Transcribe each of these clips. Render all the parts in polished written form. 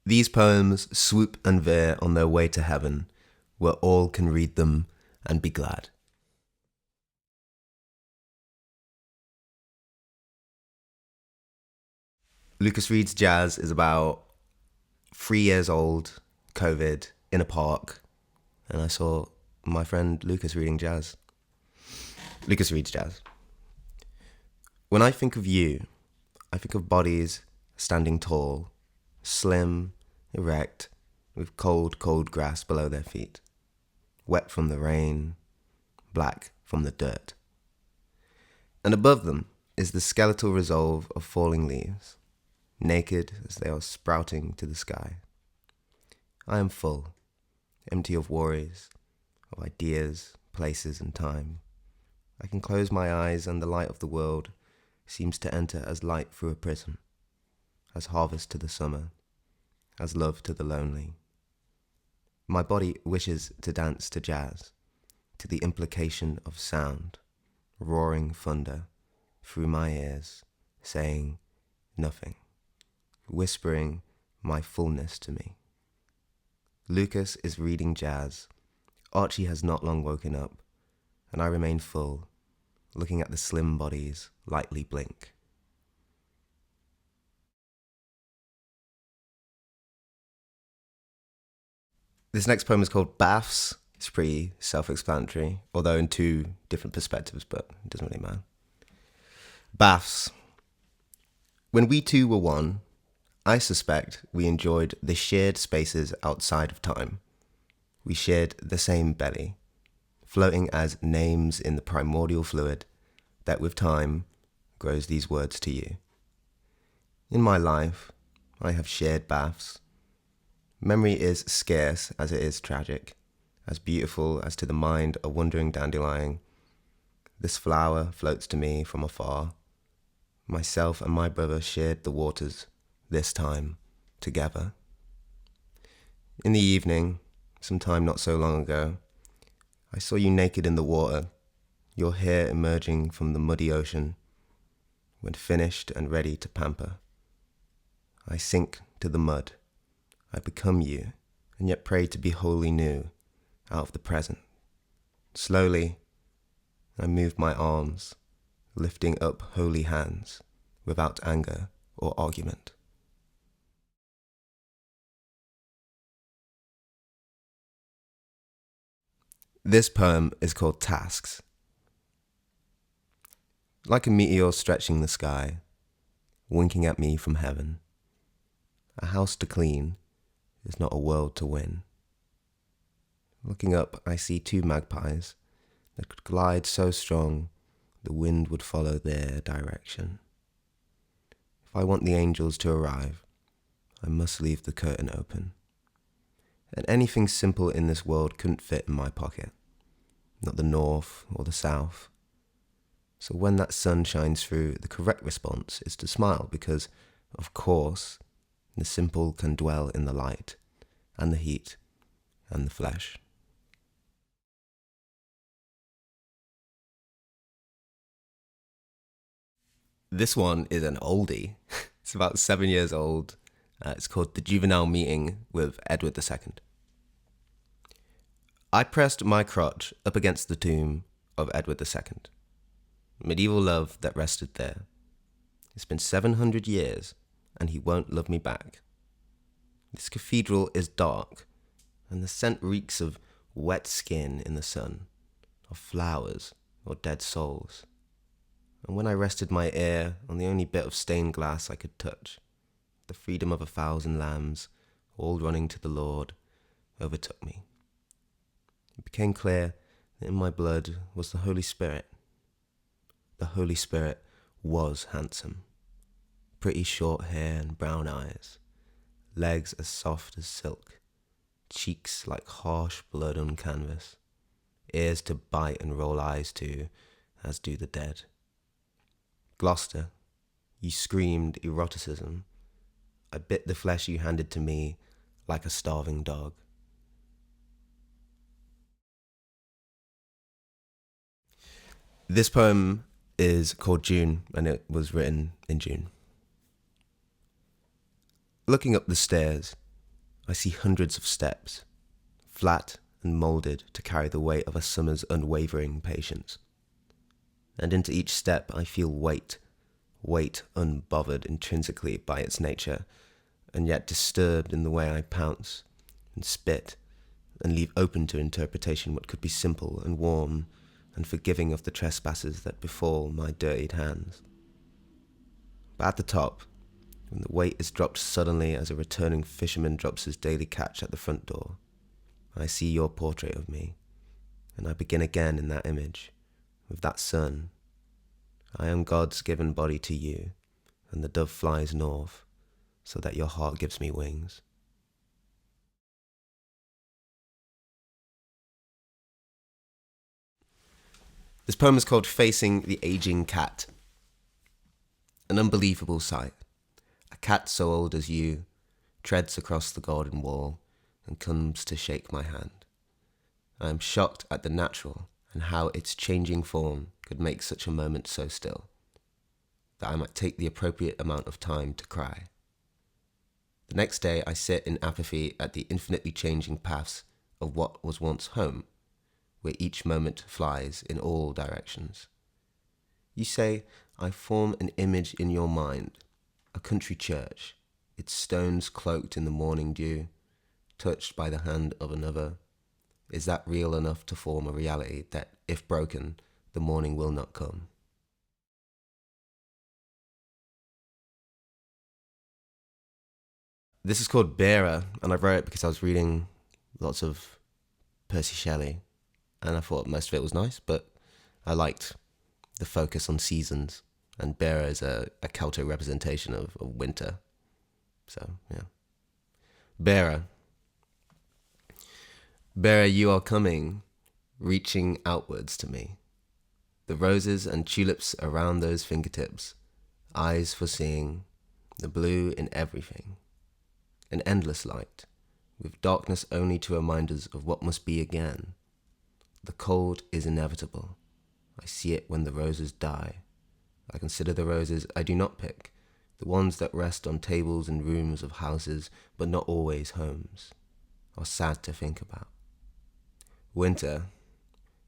These poems swoop and veer on their way to heaven, where all can read them and be glad. Lucas Reed's Jazz is about 3 years old, COVID, in a park, and I saw my friend Lucas reading jazz. Lucas Reed's Jazz. When I think of you, I think of bodies standing tall, slim, erect, with cold, cold grass below their feet, wet from the rain, black from the dirt. And above them is the skeletal resolve of falling leaves, naked as they are sprouting to the sky. I am full, empty of worries, of ideas, places, and time. I can close my eyes and the light of the world seems to enter as light through a prism, as harvest to the summer, as love to the lonely. My body wishes to dance to jazz, to the implication of sound, roaring thunder through my ears, saying nothing, whispering my fullness to me. Lucas is reading jazz. Archie has not long woken up, and I remain full, looking at the slim bodies lightly blink. This next poem is called Baths. It's pretty self-explanatory, although in two different perspectives, but it doesn't really matter. Baths. When we two were one, I suspect we enjoyed the shared spaces outside of time. We shared the same belly, floating as names in the primordial fluid that with time grows these words to you. In my life, I have shared baths. Memory is scarce as it is tragic, as beautiful as to the mind a wandering dandelion. This flower floats to me from afar. Myself and my brother shared the waters, this time, together. In the evening, sometime not so long ago, I saw you naked in the water, your hair emerging from the muddy ocean. When finished and ready to pamper, I sink to the mud. I become you, and yet pray to be wholly new, out of the present. Slowly, I move my arms, lifting up holy hands, without anger or argument. This poem is called Tasks. Like a meteor stretching the sky, winking at me from heaven. A house to clean is not a world to win. Looking up, I see two magpies that could glide so strong the wind would follow their direction. If I want the angels to arrive, I must leave the curtain open. And anything simple in this world couldn't fit in my pocket, not the north or the south. So when that sun shines through, the correct response is to smile because, of course, the simple can dwell in the light and the heat and the flesh. This one is an oldie. It's about 7 years old. It's called The Juvenile Meeting with Edward II. I pressed my crotch up against the tomb of Edward II. Medieval love that rested there. It's been 700 years, and he won't love me back. This cathedral is dark, and the scent reeks of wet skin in the sun, of flowers or dead souls. And when I rested my ear on the only bit of stained glass I could touch, the freedom of 1,000 lambs, all running to the Lord, overtook me. It became clear that in my blood was the Holy Spirit. The Holy Spirit was handsome. Pretty short hair and brown eyes, legs as soft as silk, cheeks like harsh blood on canvas, ears to bite and roll eyes to, as do the dead. Gloucester, you screamed eroticism. I bit the flesh you handed to me like a starving dog. This poem is called June, and it was written in June. Looking up the stairs, I see hundreds of steps, flat and moulded to carry the weight of a summer's unwavering patience. And into each step I feel weight unbothered intrinsically by its nature, and yet disturbed in the way I pounce and spit and leave open to interpretation what could be simple and warm and forgiving of the trespasses that befall my dirtied hands. But at the top, when the weight is dropped suddenly as a returning fisherman drops his daily catch at the front door, I see your portrait of me, and I begin again in that image, with that sun. I am God's given body to you, and the dove flies north, so that your heart gives me wings. This poem is called Facing the Aging Cat. An unbelievable sight. A cat so old as you treads across the garden wall and comes to shake my hand. I am shocked at the natural and how its changing form could make such a moment so still, that I might take the appropriate amount of time to cry. The next day I sit in apathy at the infinitely changing paths of what was once home, where each moment flies in all directions. You say, I form an image in your mind, a country church, its stones cloaked in the morning dew, touched by the hand of another. Is that real enough to form a reality that, if broken, the morning will not come? This is called Bearer, and I wrote it because I was reading lots of Percy Shelley, and I thought most of it was nice, but I liked the focus on seasons, and Bearer is a Celtic representation of winter. So, yeah. Bearer. Bearer, you are coming, reaching outwards to me. The roses and tulips around those fingertips, eyes for seeing, the blue in everything. An endless light, with darkness only to remind us of what must be again. The cold is inevitable. I see it when the roses die. I consider the roses I do not pick, the ones that rest on tables in rooms of houses, but not always homes, are sad to think about. Winter,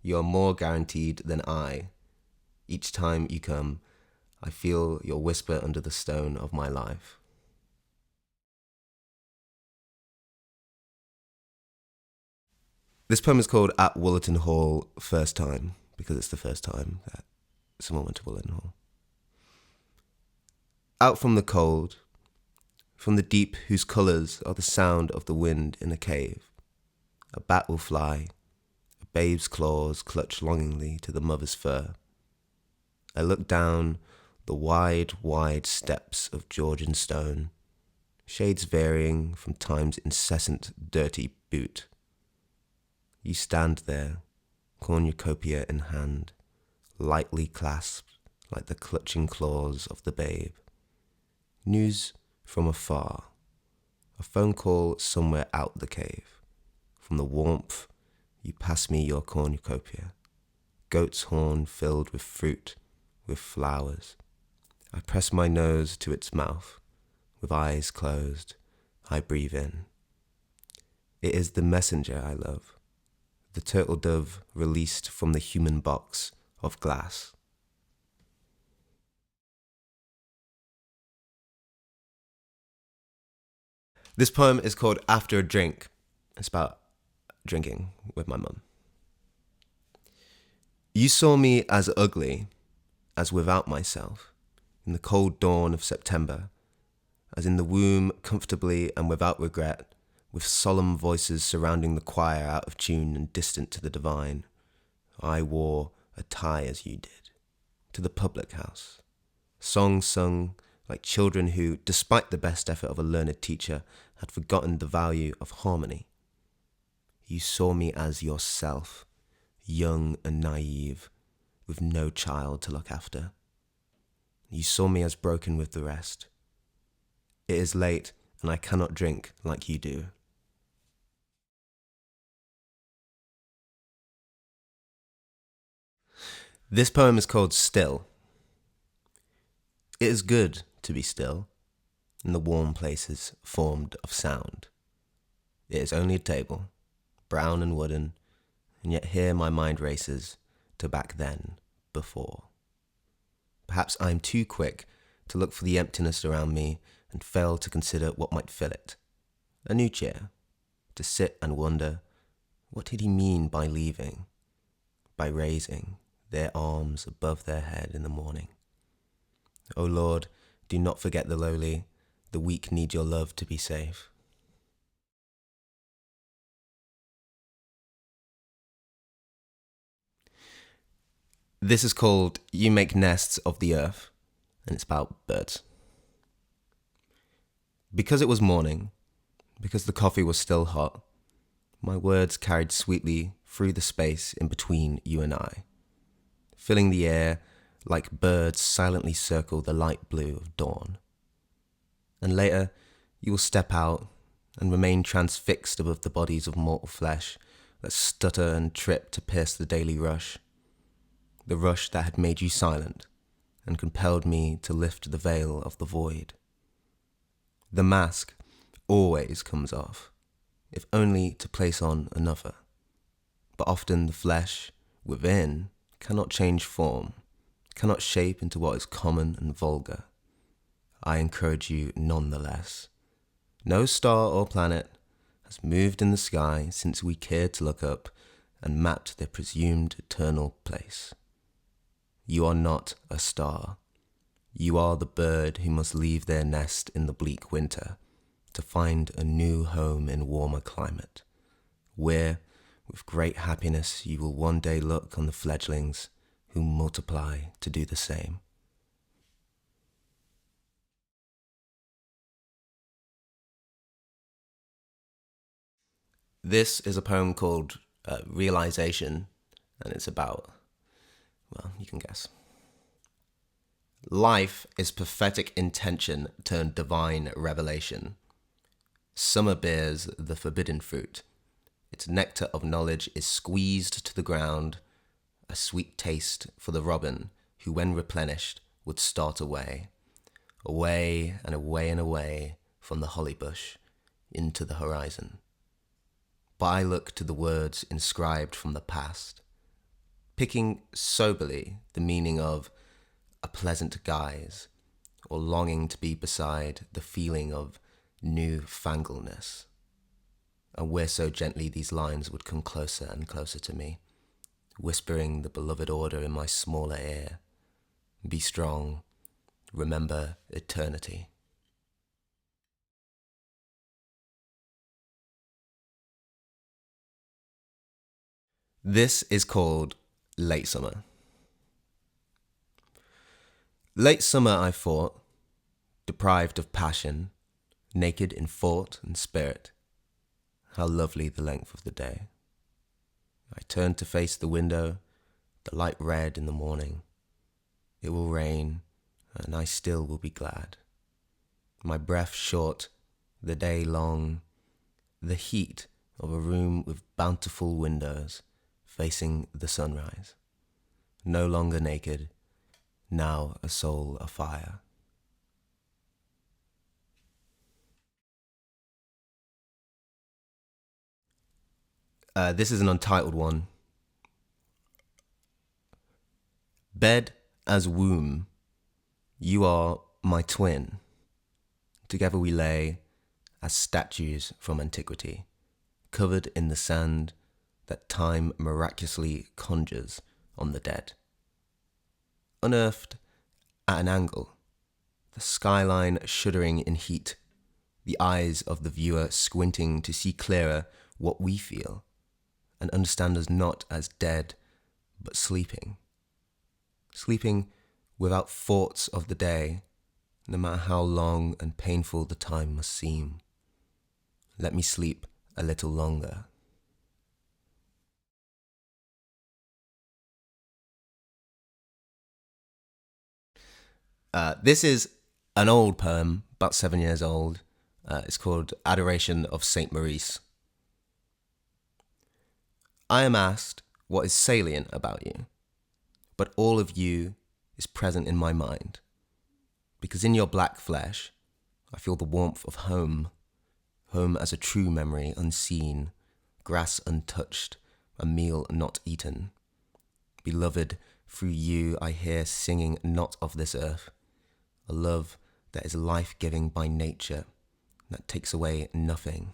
you are more guaranteed than I. Each time you come, I feel your whisper under the stone of my life. This poem is called At Woollerton Hall First Time, because it's the first time that someone went to Woollerton Hall. Out from the cold, from the deep whose colours are the sound of the wind in a cave, a bat will fly, a babe's claws clutch longingly to the mother's fur. I look down the wide, wide steps of Georgian stone, shades varying from time's incessant dirty boot. You stand there, cornucopia in hand, lightly clasped like the clutching claws of the babe. News from afar, a phone call somewhere out the cave. From the warmth, you pass me your cornucopia, goat's horn filled with fruit, with flowers. I press my nose to its mouth, with eyes closed, I breathe in. It is the messenger I love, the turtle dove released from the human box of glass. This poem is called After a Drink. It's about drinking with my mum. You saw me as ugly, as without myself, in the cold dawn of September, as in the womb comfortably and without regret, with solemn voices surrounding the choir out of tune and distant to the divine. I wore a tie as you did, to the public house. Songs sung like children who, despite the best effort of a learned teacher, had forgotten the value of harmony. You saw me as yourself, young and naive, with no child to look after. You saw me as broken with the rest. It is late, and I cannot drink like you do. This poem is called Still. It is good to be still, in the warm places formed of sound. It is only a table, brown and wooden, and yet here my mind races to back then, before. Perhaps I am too quick to look for the emptiness around me and fail to consider what might fill it. A new chair, to sit and wonder, what did he mean by leaving, by raising their arms above their head in the morning? O Lord, do not forget the lowly, the weak need your love to be safe. This is called You Make Nests of the Earth, and it's about birds. Because it was morning, because the coffee was still hot, my words carried sweetly through the space in between you and I, filling the air like birds silently circle the light blue of dawn. And later, you will step out and remain transfixed above the bodies of mortal flesh that stutter and trip to pierce the daily rush, the rush that had made you silent and compelled me to lift the veil of the void. The mask always comes off, if only to place on another. But often the flesh within cannot change form, cannot shape into what is common and vulgar. I encourage you nonetheless. No star or planet has moved in the sky since we cared to look up and mapped their presumed eternal place. You are not a star. You are the bird who must leave their nest in the bleak winter to find a new home in warmer climate, where, with great happiness, you will one day look on the fledglings who multiply to do the same. This is a poem called Realization, and it's about, well, you can guess. Life is prophetic intention turned divine revelation. Summer bears the forbidden fruit. Its nectar of knowledge is squeezed to the ground, a sweet taste for the robin who, when replenished, would start away, away and away and away from the holly bush into the horizon. But I look to the words inscribed from the past, picking soberly the meaning of a pleasant guise, or longing to be beside the feeling of new-fangleness, and where so gently these lines would come closer and closer to me, whispering the beloved order in my smaller ear. Be strong, remember eternity. This is called Late Summer. Late summer I fought, deprived of passion, naked in thought and spirit. How lovely the length of the day. I turned to face the window, the light red in the morning. It will rain, and I still will be glad. My breath short, the day long, the heat of a room with bountiful windows facing the sunrise. No longer naked, now a soul afire. This is an untitled one. Bed as womb, you are my twin. Together we lay as statues from antiquity, covered in the sand that time miraculously conjures on the dead. Unearthed at an angle, the skyline shuddering in heat, the eyes of the viewer squinting to see clearer what we feel, and understand us not as dead, but sleeping. Sleeping without thoughts of the day, no matter how long and painful the time must seem. Let me sleep a little longer. This is an old poem, about 7 years old. It's called Adoration of Saint Maurice. I am asked what is salient about you, but all of you is present in my mind, because in your black flesh, I feel the warmth of home, home as a true memory unseen, grass untouched, a meal not eaten. Beloved, through you I hear singing not of this earth, a love that is life-giving by nature, that takes away nothing.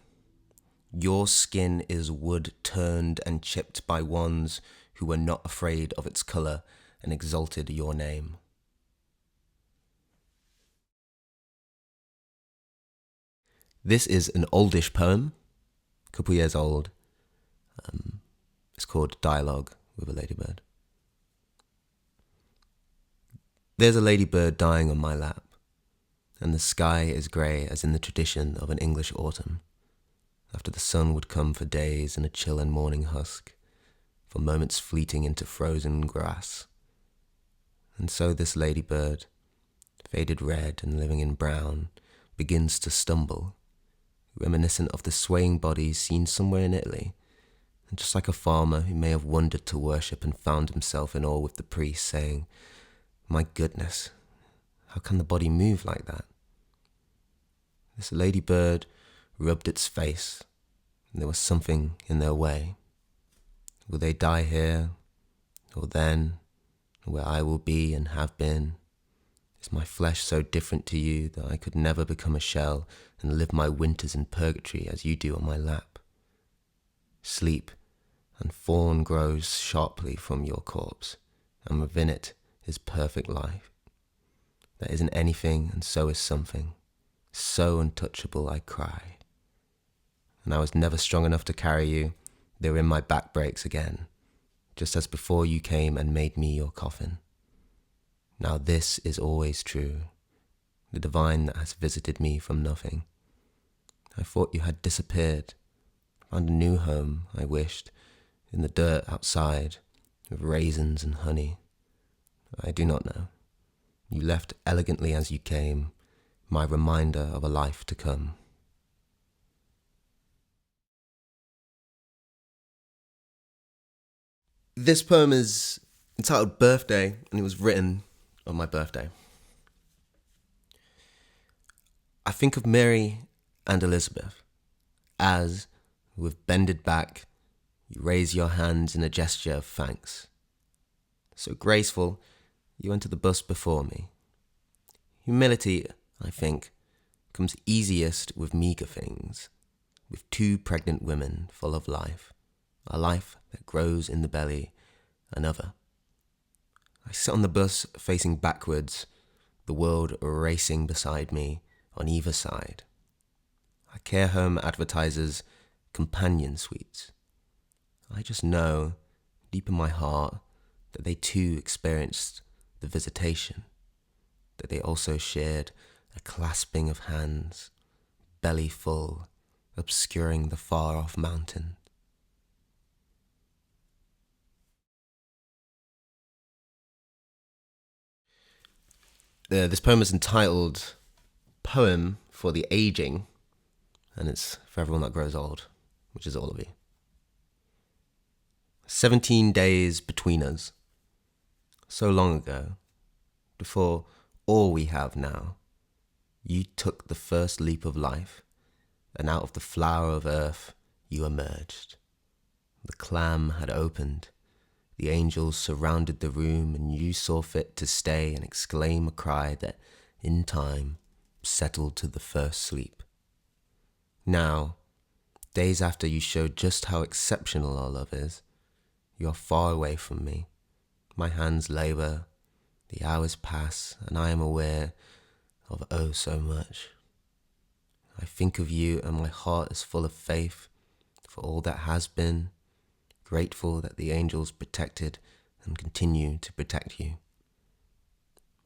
Your skin is wood turned and chipped by ones who were not afraid of its colour and exalted your name. This is an oldish poem, a couple years old. It's called Dialogue with a Ladybird. There's a ladybird dying on my lap, and the sky is grey as in the tradition of an English autumn, after the sun would come for days in a chill and morning husk, for moments fleeting into frozen grass. And so this ladybird, faded red and living in brown, begins to stumble, reminiscent of the swaying bodies seen somewhere in Italy, and just like a farmer who may have wandered to worship and found himself in awe with the priest, saying, "My goodness, how can the body move like that?" This ladybird rubbed its face, and there was something in their way. Will they die here, or then, where I will be and have been? Is my flesh so different to you that I could never become a shell and live my winters in purgatory as you do on my lap? Sleep, and fawn grows sharply from your corpse, and within it is perfect life. There isn't anything, and so is something, so untouchable I cry. And I was never strong enough to carry you, they were in my back breaks again, just as before you came and made me your coffin. Now this is always true, the divine that has visited me from nothing. I thought you had disappeared, found a new home, I wished, in the dirt outside, with raisins and honey. I do not know. You left elegantly as you came, my reminder of a life to come. This poem is entitled Birthday, and it was written on my birthday. I think of Mary and Elizabeth as, with bended back, you raise your hands in a gesture of thanks. So graceful, you enter the bus before me. Humility, I think, comes easiest with meagre things, with two pregnant women full of life, a life that grows in the belly, another. I sit on the bus facing backwards, the world racing beside me on either side. Our care home advertises companion suites. I just know, deep in my heart, that they too experienced the visitation, that they also shared a clasping of hands, belly full, obscuring the far-off mountain. This poem is entitled Poem for the Aging, and it's for everyone that grows old, which is all of you. 17 days between us, so long ago, before all we have now, you took the first leap of life, and out of the flower of earth you emerged. The clam had opened, the angels surrounded the room, and you saw fit to stay and exclaim a cry that, in time, settled to the first sleep. Now, days after you showed just how exceptional our love is, you are far away from me. My hands labour, the hours pass, and I am aware of oh so much. I think of you and my heart is full of faith for all that has been, grateful that the angels protected and continue to protect you.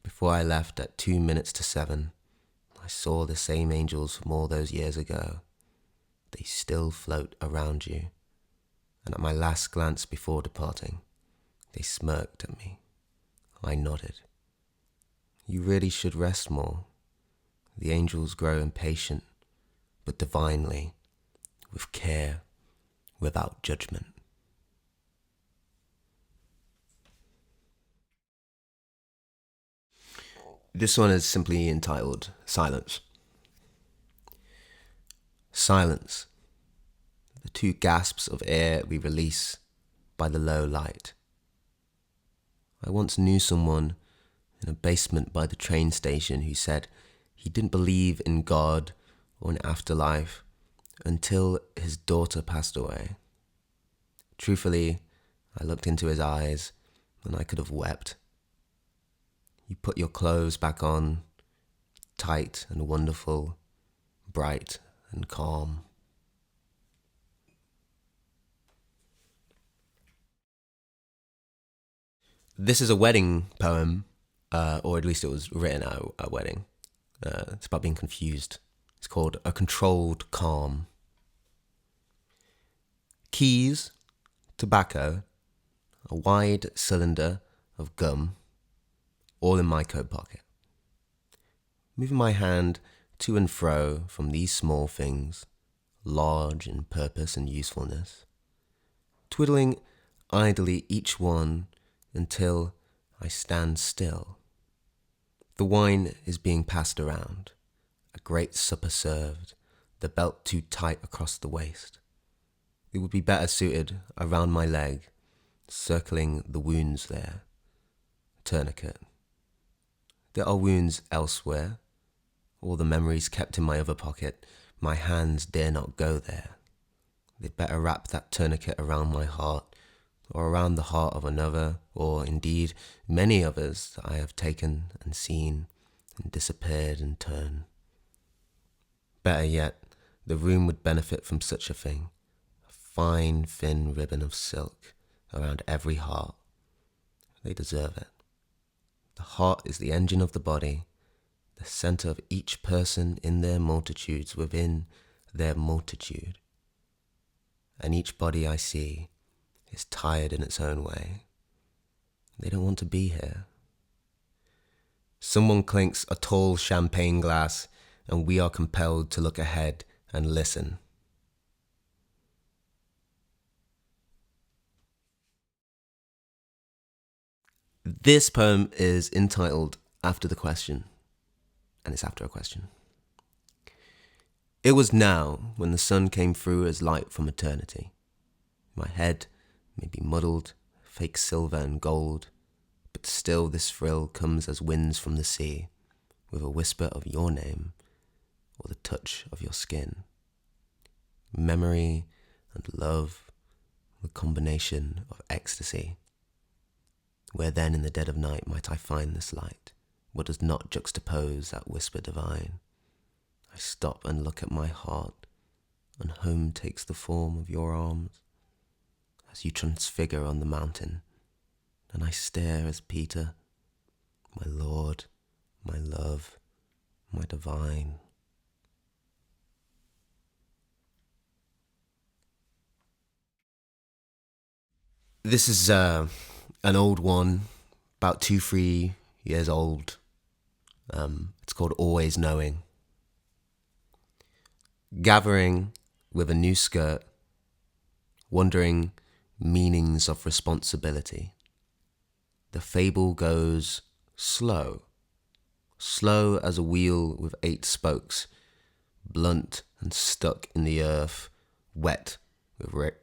Before I left at 2 minutes to 7, I saw the same angels from all those years ago. They still float around you, and at my last glance before departing, they smirked at me. I nodded. You really should rest more. The angels grow impatient, but divinely, with care, without judgment. This one is simply entitled Silence. Silence, the two gasps of air we release by the low light. I once knew someone in a basement by the train station who said he didn't believe in God or an afterlife until his daughter passed away. Truthfully, I looked into his eyes and I could have wept. You put your clothes back on, tight and wonderful, bright and calm. This is a wedding poem, or at least it was written at a wedding. It's about being confused. It's called A Controlled Calm. Keys, tobacco, a wide cylinder of gum, all in my coat pocket. Moving my hand to and fro from these small things, large in purpose and usefulness, twiddling idly each one until I stand still. The wine is being passed around, a great supper served, the belt too tight across the waist. It would be better suited around my leg, circling the wounds there. Tourniquet. There are wounds elsewhere, all the memories kept in my other pocket. My hands dare not go there. They'd better wrap that tourniquet around my heart, or around the heart of another, or indeed many others that I have taken and seen and disappeared in turn. Better yet, the room would benefit from such a thing, a fine thin ribbon of silk around every heart. They deserve it. The heart is the engine of the body, the center of each person in their multitudes within their multitude. And each body I see is tired in its own way. They don't want to be here. Someone clinks a tall champagne glass, and we are compelled to look ahead and listen. This poem is entitled After the Question, and it's after a question. It was now when the sun came through as light from eternity. My head may be muddled, fake silver and gold, but still this thrill comes as winds from the sea, with a whisper of your name, or the touch of your skin. Memory and love, the combination of ecstasy. Where then in the dead of night might I find this light, what does not juxtapose that whisper divine? I stop and look at my heart, and home takes the form of your arms, as you transfigure on the mountain, and I stare as Peter, my Lord, my love, my divine. This is an old one, about 2-3 years old. It's called Always Knowing. Gathering with a new skirt, wondering meanings of responsibility. The fable goes slow, slow as a wheel with 8 spokes, blunt and stuck in the earth, wet with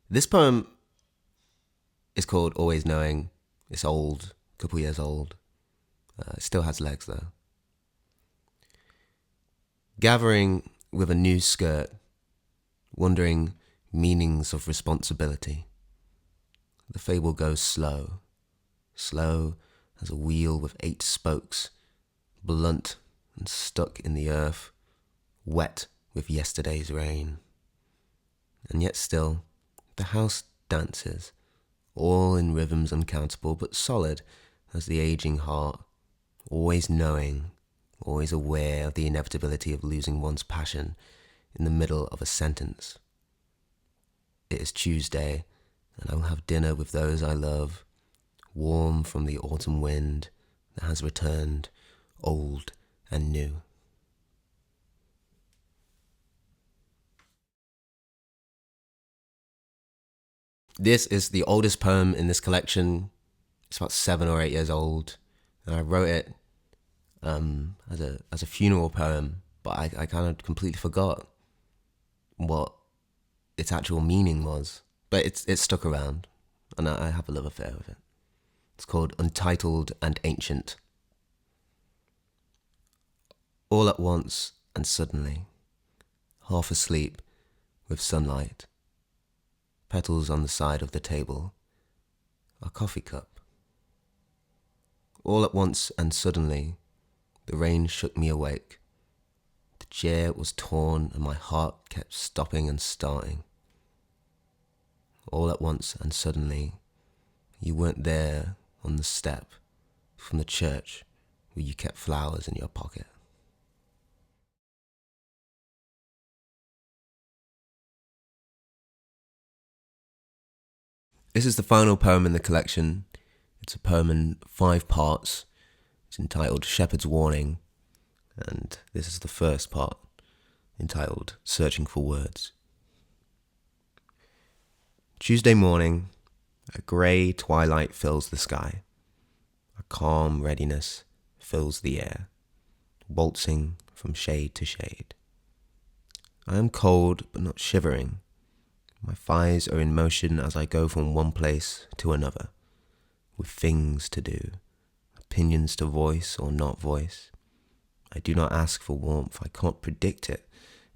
This poem is called Always Knowing. It's old, a couple years old. It still has legs though. Gathering with a new skirt, wondering meanings of responsibility. The fable goes slow, slow as a wheel with 8 spokes, blunt and stuck in the earth, wet with yesterday's rain. And yet still, the house dances, all in rhythms uncountable but solid as the aging heart, always knowing, always aware of the inevitability of losing one's passion in the middle of a sentence. It is Tuesday, and I will have dinner with those I love, warm from the autumn wind that has returned, old and new. This is the oldest poem in this collection. It's about 7 or 8 years old, and I wrote it as a funeral poem but I kind of completely forgot what its actual meaning was. But it stuck around, and I have a love affair with it. It's called Untitled and Ancient. All at once and suddenly, half asleep with sunlight, petals on the side of the table, a coffee cup. All at once and suddenly, the rain shook me awake. The chair was torn and my heart kept stopping and starting. All at once and suddenly, you weren't there on the step from the church where you kept flowers in your pocket. This is the final poem in the collection. It's a poem in 5 parts. It's entitled Shepherd's Warning, and this is the first part, entitled Searching for Words. Tuesday morning, a grey twilight fills the sky. A calm readiness fills the air, waltzing from shade to shade. I am cold but not shivering. My thighs are in motion as I go from one place to another, with things to do, opinions to voice or not voice. I do not ask for warmth, I can't predict it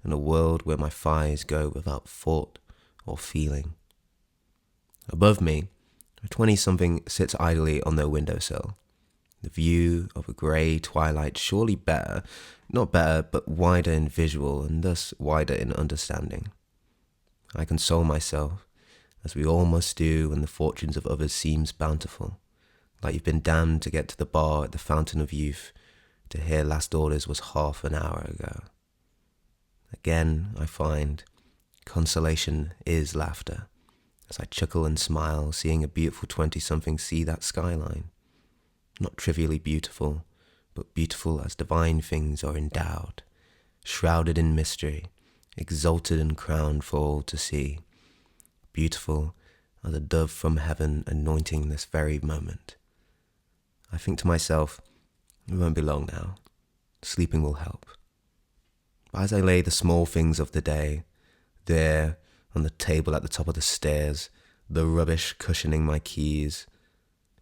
in a world where my thighs go without thought or feeling. Above me, a 20-something sits idly on their windowsill. The view of a grey twilight, surely better, not better, but wider in visual and thus wider in understanding. I console myself, as we all must do when the fortunes of others seems bountiful, like you've been damned to get to the bar at the Fountain of Youth, to hear last orders was half an hour ago. Again, I find consolation is laughter, as I chuckle and smile, seeing a beautiful 20-something see that skyline. Not trivially beautiful, but beautiful as divine things are endowed, shrouded in mystery, exalted and crowned for all to see, beautiful as a dove from heaven anointing this very moment. I think to myself, it won't be long now. Sleeping will help. But as I lay the small things of the day, there, on the table at the top of the stairs, the rubbish cushioning my keys,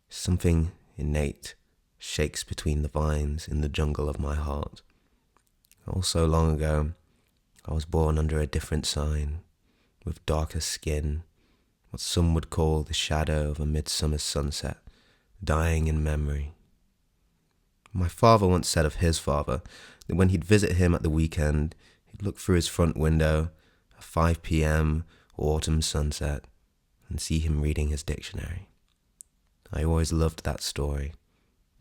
something innate shakes between the vines in the jungle of my heart. All so long ago, I was born under a different sign, with darker skin, what some would call the shadow of a midsummer sunset, dying in memory. My father once said of his father that when he'd visit him at the weekend, he'd look through his front window, a 5 p.m. autumn sunset, and see him reading his dictionary. I always loved that story.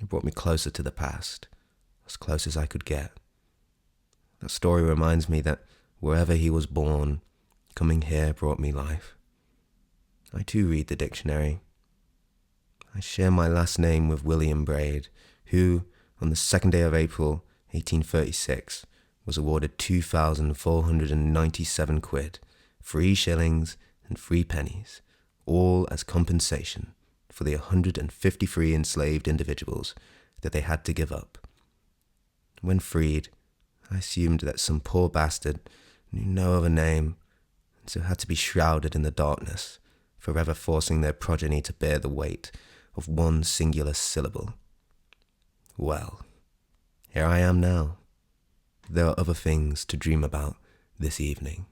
It brought me closer to the past, as close as I could get. That story reminds me that wherever he was born, coming here brought me life. I too read the dictionary. I share my last name with William Brade, who, on the 2nd day of April, 1836, was awarded 2,497 quid, 3 shillings and 3 pennies, all as compensation for the 153 enslaved individuals that they had to give up. When freed, I assumed that some poor bastard knew no other name, and so had to be shrouded in the darkness, forever forcing their progeny to bear the weight of one singular syllable. Well, here I am now. There are other things to dream about this evening.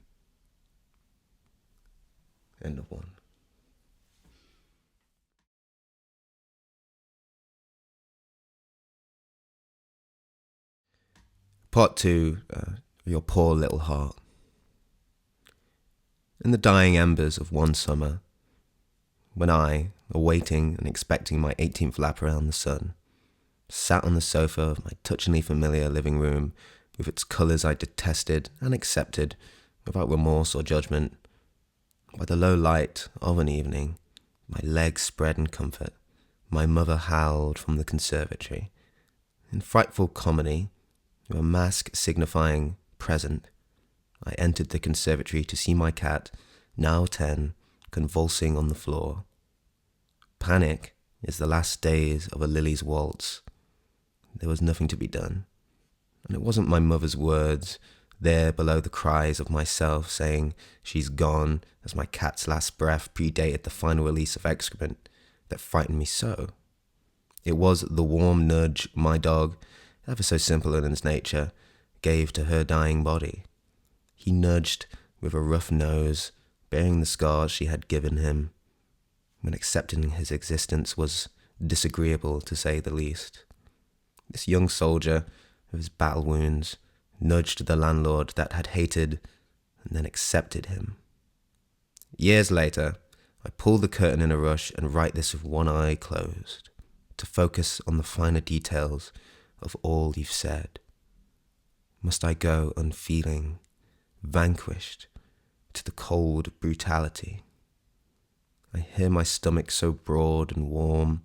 End of 1. Part 2, Your Poor Little Heart. In the dying embers of one summer, when I, awaiting and expecting my 18th lap around the sun, sat on the sofa of my touchingly familiar living room with its colours I detested and accepted without remorse or judgment, by the low light of an evening, my legs spread in comfort, my mother howled from the conservatory. In frightful comedy, with a mask signifying present, I entered the conservatory to see my cat, now 10, convulsing on the floor. Panic is the last days of a Lily's waltz. There was nothing to be done. And it wasn't my mother's words, there below the cries of myself saying she's gone as my cat's last breath predated the final release of excrement, that frightened me so. It was the warm nudge my dog, ever so simple in his nature, gave to her dying body. He nudged with a rough nose, bearing the scars she had given him, when accepting his existence was disagreeable to say the least. This young soldier, with his battle wounds, nudged the landlord that had hated and then accepted him. Years later, I pull the curtain in a rush and write this with one eye closed, to focus on the finer details of all you've said. Must I go unfeeling, vanquished, to the cold brutality? I hear my stomach so broad and warm.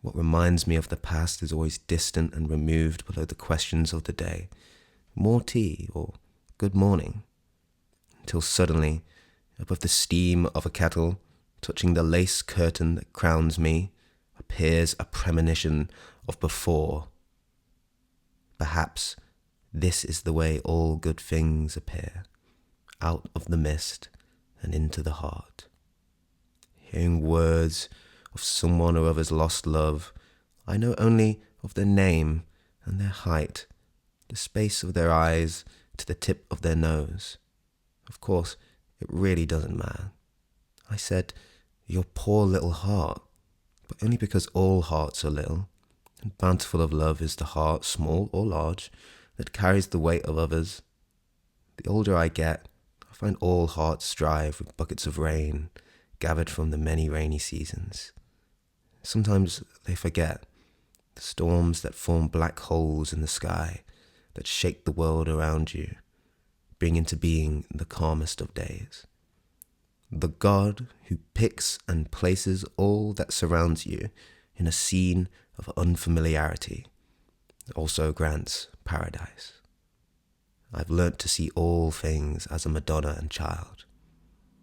What reminds me of the past is always distant and removed below the questions of the day. More tea or good morning? Until suddenly, above the steam of a kettle, touching the lace curtain that crowns me, appears a premonition of before. Perhaps this is the way all good things appear, out of the mist and into the heart. Hearing words of someone or other's lost love, I know only of their name and their height, the space of their eyes to the tip of their nose. Of course, it really doesn't matter. I said, your poor little heart, but only because all hearts are little, and bountiful of love is the heart, small or large, that carries the weight of others. The older I get, I find all hearts strive with buckets of rain, gathered from the many rainy seasons. Sometimes they forget the storms that form black holes in the sky, that shake the world around you, bring into being the calmest of days. The God who picks and places all that surrounds you in a scene of unfamiliarity also grants paradise. I've learnt to see all things as a Madonna and child.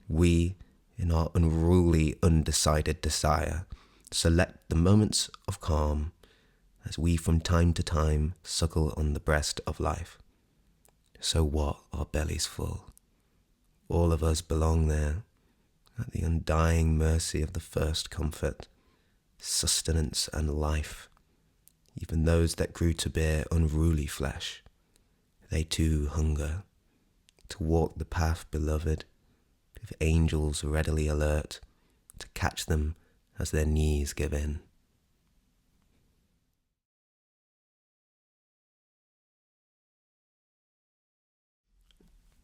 We, in our unruly, undecided desire, select the moments of calm as we from time to time suckle on the breast of life. So what are bellies full? All of us belong there, at the undying mercy of the first comfort, sustenance and life. Even those that grew to bear unruly flesh, they too hunger to walk the path beloved, with angels readily alert to catch them as their knees give in.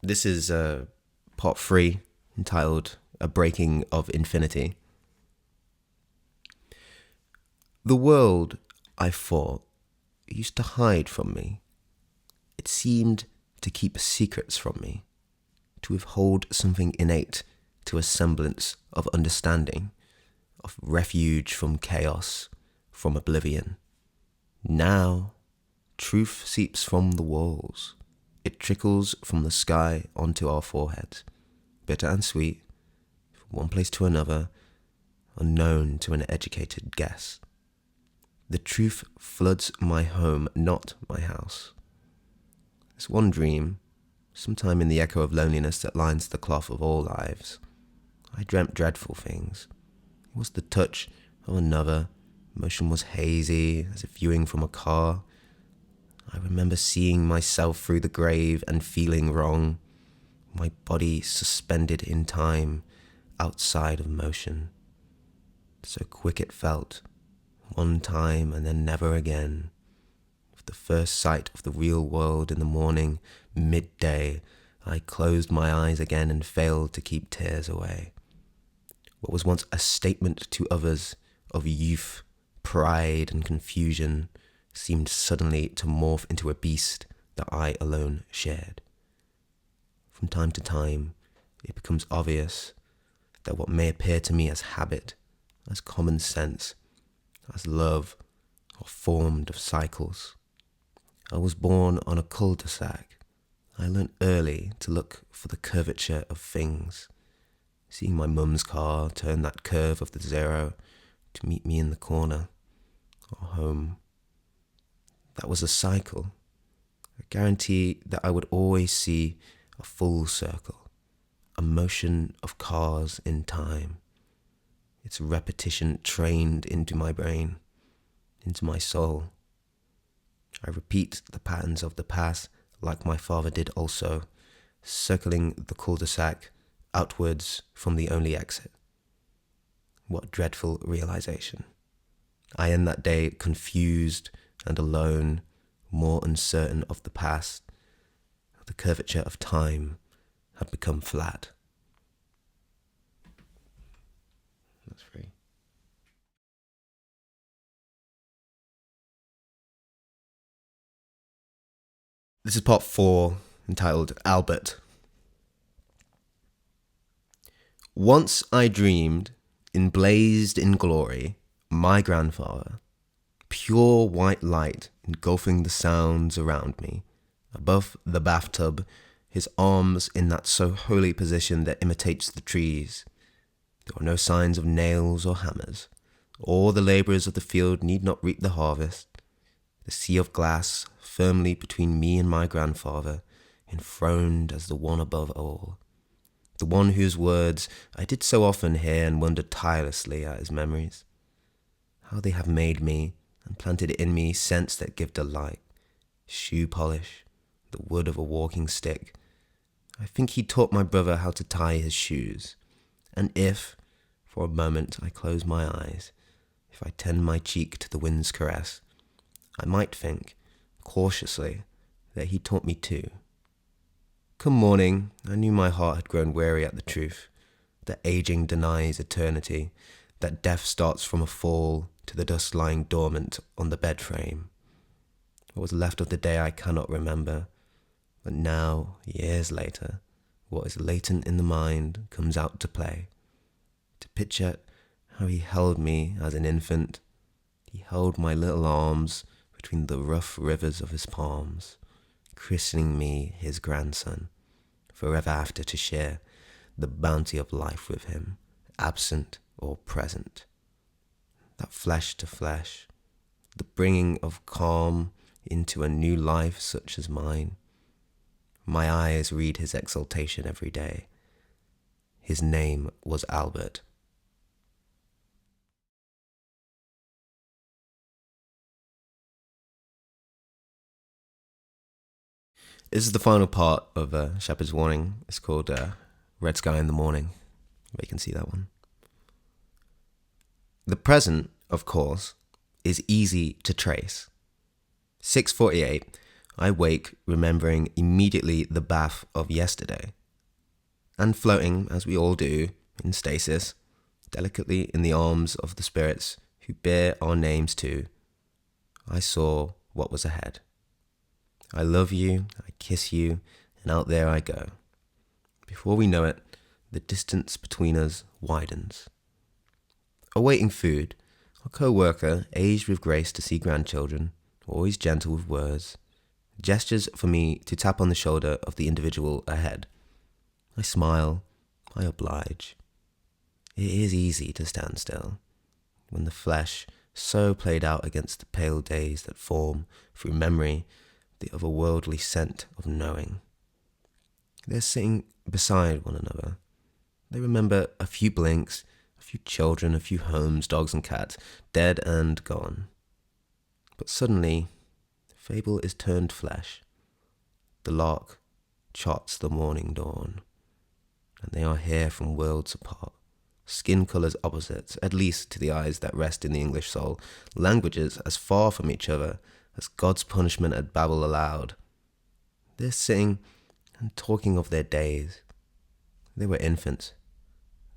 This is part 3, entitled A Breaking of Infinity. The world, I thought, used to hide from me. It seemed to keep secrets from me, to withhold something innate to a semblance of understanding, of refuge from chaos, from oblivion. Now, truth seeps from the walls. It trickles from the sky onto our foreheads, bitter and sweet, from one place to another, unknown to an educated guess. The truth floods my home, not my house. This one dream, sometime in the echo of loneliness that lines the cloth of all lives, I dreamt dreadful things. It was the touch of another. Motion was hazy, as if viewing from a car. I remember seeing myself through the grave and feeling wrong, my body suspended in time, outside of motion. So quick it felt, one time and then never again. With the first sight of the real world in the morning, midday, I closed my eyes again and failed to keep tears away. What was once a statement to others of youth, pride and confusion seemed suddenly to morph into a beast that I alone shared. From time to time, it becomes obvious that what may appear to me as habit, as common sense, as love, are formed of cycles. I was born on a cul-de-sac. I learnt early to look for the curvature of things, seeing my mum's car turn that curve of the zero to meet me in the corner, or home. That was a cycle, a guarantee that I would always see a full circle, a motion of cars in time, its repetition trained into my brain, into my soul. I repeat the patterns of the past like my father did also, circling the cul-de-sac outwards from the only exit. What dreadful realization. I end that day confused and alone, more uncertain of the past. The curvature of time had become flat. That's free. This is part 4, entitled Albert. Once I dreamed, emblazed in glory, my grandfather, pure white light engulfing the sounds around me, above the bathtub, his arms in that so holy position that imitates the trees. There were no signs of nails or hammers. All the labourers of the field need not reap the harvest. The sea of glass firmly between me and my grandfather, enthroned as the one above all. The one whose words I did so often hear and wondered tirelessly at his memories. How they have made me and planted in me scents that give delight. Shoe polish, the wood of a walking stick. I think he taught my brother how to tie his shoes. And if, for a moment, I close my eyes, if I tend my cheek to the wind's caress, I might think, cautiously, that he taught me too. Come morning, I knew my heart had grown weary at the truth, that aging denies eternity, that death starts from a fall to the dust lying dormant on the bed frame. What was left of the day I cannot remember, but now, years later, what is latent in the mind comes out to play. To picture how he held me as an infant, he held my little arms between the rough rivers of his palms, christening me his grandson, forever after to share the bounty of life with him, absent or present. That flesh to flesh, the bringing of calm into a new life such as mine. My eyes read his exaltation every day. His name was Albert. This is the final part of Shepherd's Warning. It's called Red Sky in the Morning. You can see that one. The present, of course, is easy to trace. 6:48, I wake remembering immediately the bath of yesterday. And floating, as we all do, in stasis, delicately in the arms of the spirits who bear our names too, I saw what was ahead. I love you, I kiss you, and out there I go. Before we know it, the distance between us widens. Awaiting food, a co-worker, aged with grace to see grandchildren, always gentle with words, gestures for me to tap on the shoulder of the individual ahead. I smile, I oblige. It is easy to stand still, when the flesh so played out against the pale days that form, through memory, the otherworldly scent of knowing. They're sitting beside one another. They remember a few blinks, a few children, a few homes, dogs and cats, dead and gone. But suddenly, fable is turned flesh. The lark charts the morning dawn, and they are here from worlds apart. Skin colours opposites, at least to the eyes that rest in the English soul, languages as far from each other as God's punishment at Babel allowed. They're sitting and talking of their days. They were infants.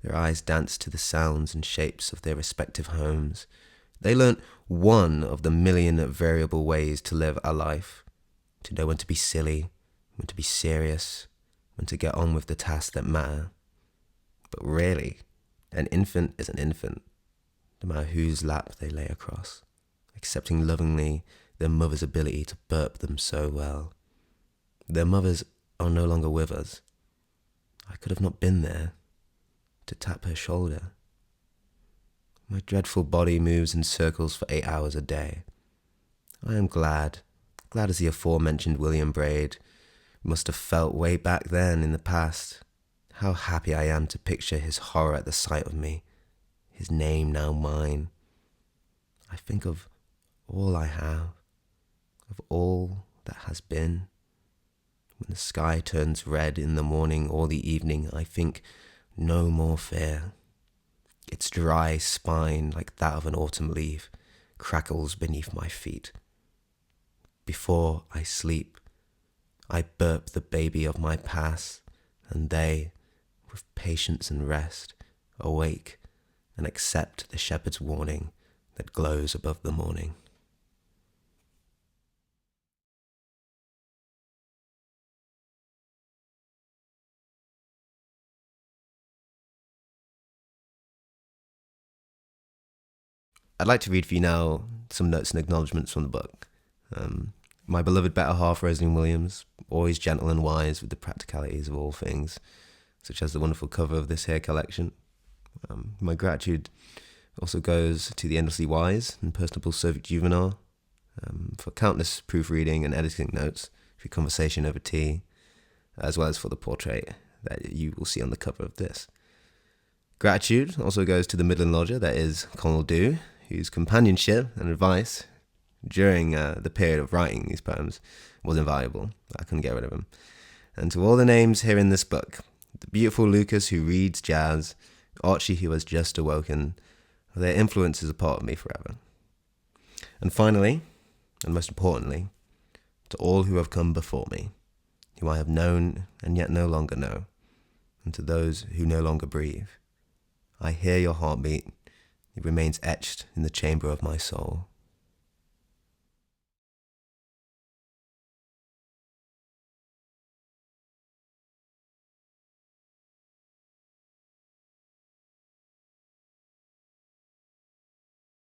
Their eyes danced to the sounds and shapes of their respective homes. They learnt one of the million variable ways to live a life, to know when to be silly, when to be serious, when to get on with the tasks that matter. But really, an infant is an infant, no matter whose lap they lay across, accepting lovingly their mother's ability to burp them so well. Their mothers are no longer with us. I could have not been there to tap her shoulder. My dreadful body moves in circles for 8 hours a day. I am glad glad as the aforementioned William Brade must have felt way back then in the past. How happy I am to picture his horror at the sight of me, his name now mine. I think of all I have, of all that has been. When the sky turns red in the morning or the evening, I think no more fear. Its dry spine, like that of an autumn leaf, crackles beneath my feet. Before I sleep, I burp the baby of my past, and they, with patience and rest, awake and accept the shepherd's warning that glows above the morning. I'd like to read for you now some notes and acknowledgements from the book. My beloved better half, Rosalind Williams, always gentle and wise with the practicalities of all things, such as the wonderful cover of this here collection. My gratitude also goes to the endlessly wise and personable Soviet Juvenile for countless proofreading and editing notes for your conversation over tea, as well as for the portrait that you will see on the cover of this. Gratitude also goes to the Midland lodger, that is Connall Doo, whose companionship and advice during the period of writing these poems was invaluable. I couldn't get rid of him. And to all the names here in this book, the beautiful Lucas who reads jazz, Archie who has just awoken, their influence is a part of me forever. And finally, and most importantly, to all who have come before me, who I have known and yet no longer know, and to those who no longer breathe, I hear your heartbeat. It remains etched in the chamber of my soul.